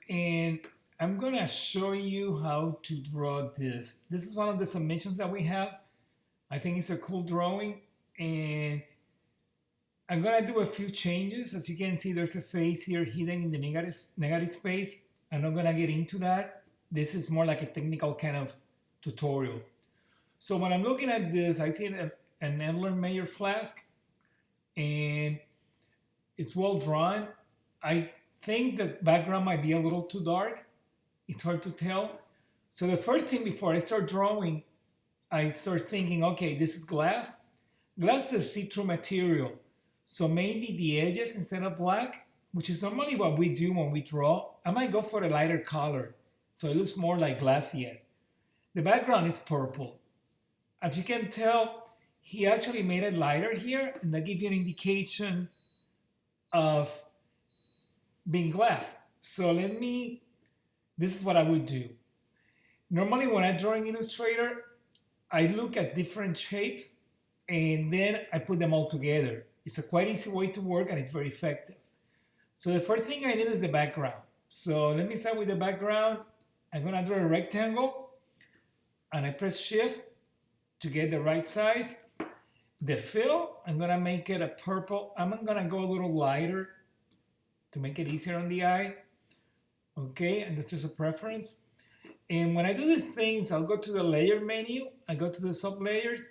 and I'm gonna show you how to draw this. This is one of the submissions that we have. I think it's a cool drawing, and I'm gonna do a few changes. As you can see, there's a face here hidden in the negative space. I'm not gonna get into that. This is more like a technical kind of tutorial. So when I'm looking at this, I see an Endler-Meyer flask, and it's well drawn. I think the background might be a little too dark. It's hard to tell. So the first thing before I start drawing, I start thinking, okay, this is glass. Glass is a see-through material. So maybe the edges instead of black, which is normally what we do when we draw, I might go for a lighter color. So it looks more like glassy. The background is purple. As you can tell, he actually made it lighter here, and that gives you an indication of being glass. So this is what I would do. Normally when I draw in Illustrator, I look at different shapes and then I put them all together. It's a quite easy way to work and it's very effective. So the first thing I need is the background. So let me start with the background. I'm gonna draw a rectangle and I press Shift to get the right size. The fill, I'm gonna make it a purple. I'm gonna go a little lighter to make it easier on the eye. Okay, and that's just a preference. And when I do the things, I'll go to the layer menu. I go to the sub layers.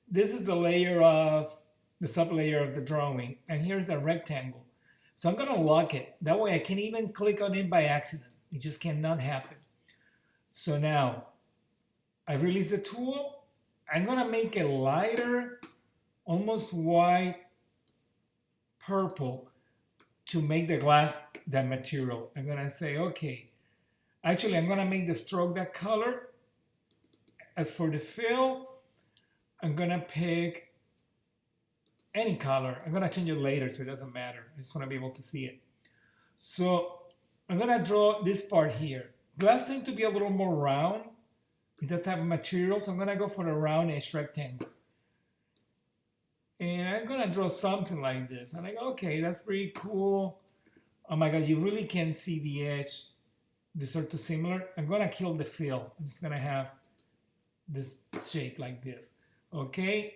This is the layer of the sub layer of the drawing. And here's a rectangle. So I'm gonna lock it. That way I can even click on it by accident. It just cannot happen. So now I release the tool. I'm gonna make it lighter, almost white, purple, to make the glass that material. I'm gonna say, okay, actually I'm gonna make the stroke that color. As for the fill, I'm gonna pick any color. I'm gonna change it later so it doesn't matter. I just wanna be able to see it. So I'm gonna draw this part here. Glass tends to be a little more round. It's that type of material, so I'm gonna go for a round-ish rectangle. And I'm gonna draw something like this. And I go, okay, that's pretty cool. Oh my God, you really can see the edge. These are too similar. I'm gonna kill the fill. I'm just gonna have this shape like this. Okay,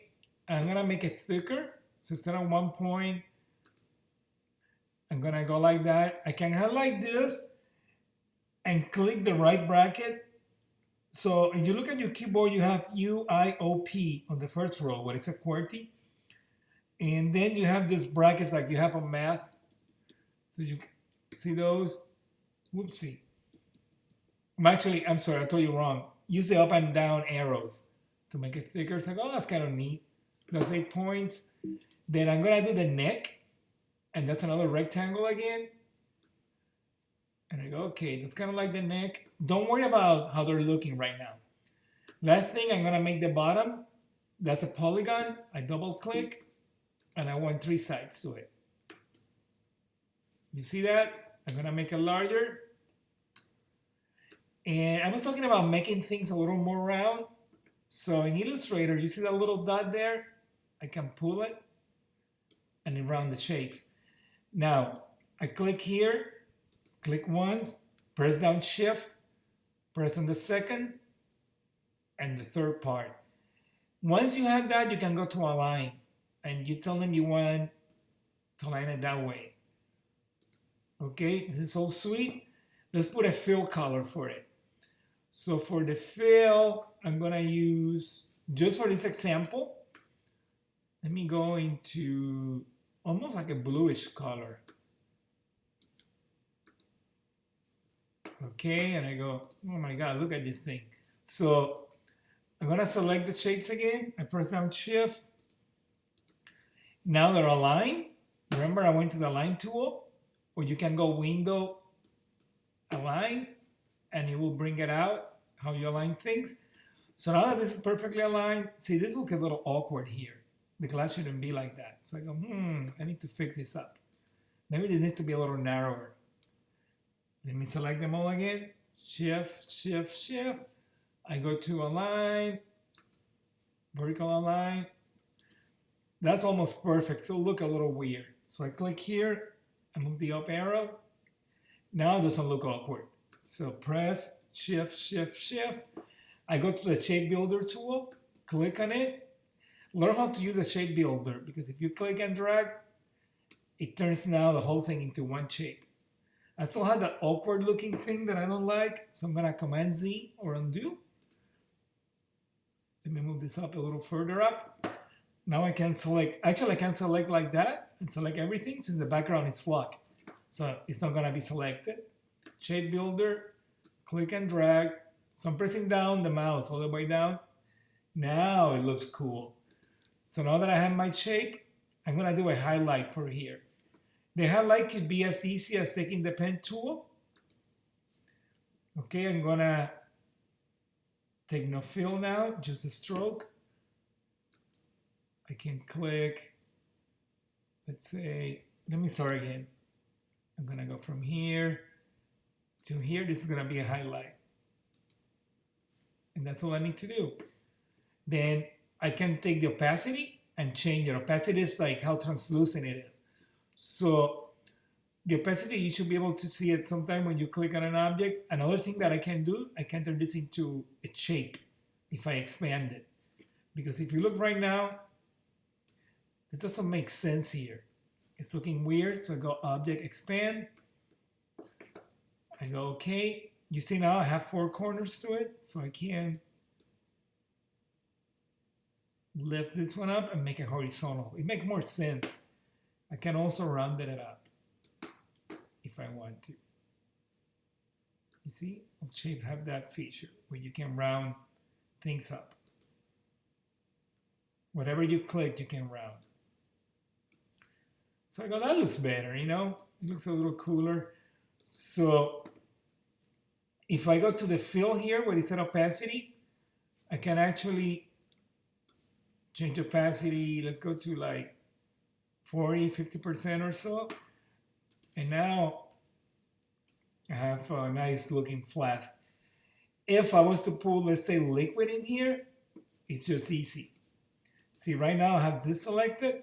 I'm gonna make it thicker. So instead of 1 point, I'm gonna go like that. I can have like this and click the right bracket. So if you look at your keyboard, you have UIOP on the first row where it's a QWERTY. And then you have these brackets like you have on math. So you see those? Whoopsie. I'm sorry, I told you wrong. Use the up and down arrows to make it thicker. It's like, oh, that's kind of neat. Plus 8 points. Then I'm gonna do the neck. And that's another rectangle again. And I go, okay, that's kind of like the neck. Don't worry about how they're looking right now. Last thing, I'm gonna make the bottom. That's a polygon. I double click. And I want 3 sides to it. You see that? I'm gonna make it larger. And I was talking about making things a little more round. So in Illustrator, you see that little dot there? I can pull it and it round the shapes. Now, I click here, click once, press down Shift, press on the second, and the third part. Once you have that, you can go to Align. And you tell them you want to line it that way. Okay, this is all sweet. Let's put a fill color for it. So for the fill, I'm gonna use, just for this example, let me go into almost like a bluish color. Okay, and I go, oh my God, look at this thing. So I'm gonna select the shapes again. I press down Shift. Now they're aligned. Remember, I went to the Align tool, or you can go Window, Align, and it will bring it out, how you align things. So now that this is perfectly aligned, see, this looks a little awkward here. The glass shouldn't be like that. So I go, I need to fix this up. Maybe this needs to be a little narrower. Let me select them all again. Shift, Shift, Shift. I go to Align, Vertical Align. That's almost perfect. Still look a little weird. So I click here, I move the up arrow. Now it doesn't look awkward. So press shift, shift, shift. I go to the shape builder tool, click on it. Learn how to use the shape builder, because if you click and drag, it turns now the whole thing into one shape. I still have that awkward looking thing that I don't like, so I'm gonna Command Z or undo. Let me move this up a little further up. Now I can select, actually I can select like that and select everything since the background is locked. So it's not gonna be selected. Shape builder, click and drag. So I'm pressing down the mouse all the way down. Now it looks cool. So now that I have my shape, I'm gonna do a highlight for here. The highlight could be as easy as taking the pen tool. Okay, I'm gonna take no fill now, just a stroke. I can click, let's say, let me start again. I'm gonna go from here to here. This is gonna be a highlight. And that's all I need to do. Then I can take the opacity and change it. Opacity is like how translucent it is. So the opacity, you should be able to see it sometime when you click on an object. Another thing that I can do, I can turn this into a shape if I expand it. Because if you look right now, this doesn't make sense here. It's looking weird, so I go Object, Expand. I go OK. You see now I have 4 corners to it, so I can lift this one up and make it horizontal. It makes more sense. I can also round it up if I want to. You see, all shapes have that feature where you can round things up. Whatever you click, you can round. So I go, that looks better, you know? It looks a little cooler. So if I go to the fill here where it said opacity, I can actually change opacity. Let's go to like 40, 50% or so. And now I have a nice looking flask. If I was to pull, let's say, liquid in here, it's just easy. See, right now I have this selected.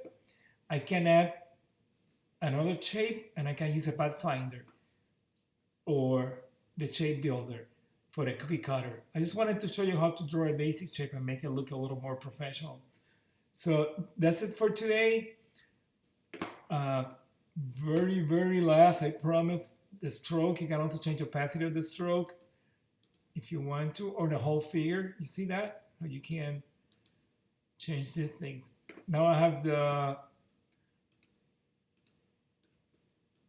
I can add another shape and I can use a pathfinder or the shape builder for the cookie cutter. I just wanted to show you how to draw a basic shape and make it look a little more professional. So that's it for today. Very, very last, I promise, the stroke. You can also change opacity of the stroke if you want to, or the whole figure. You see that? How you can change these things. Now I have the,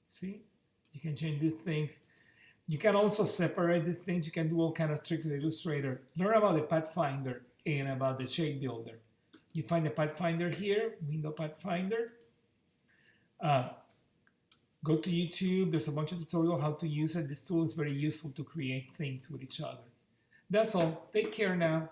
see? You can change these things. You can also separate the things. You can do all kind of tricks with Illustrator. Learn about the Pathfinder and about the shape builder. You find the Pathfinder here, window Pathfinder. Go to YouTube. There's a bunch of tutorials how to use it. This tool is very useful to create things with each other. That's all. Take care now.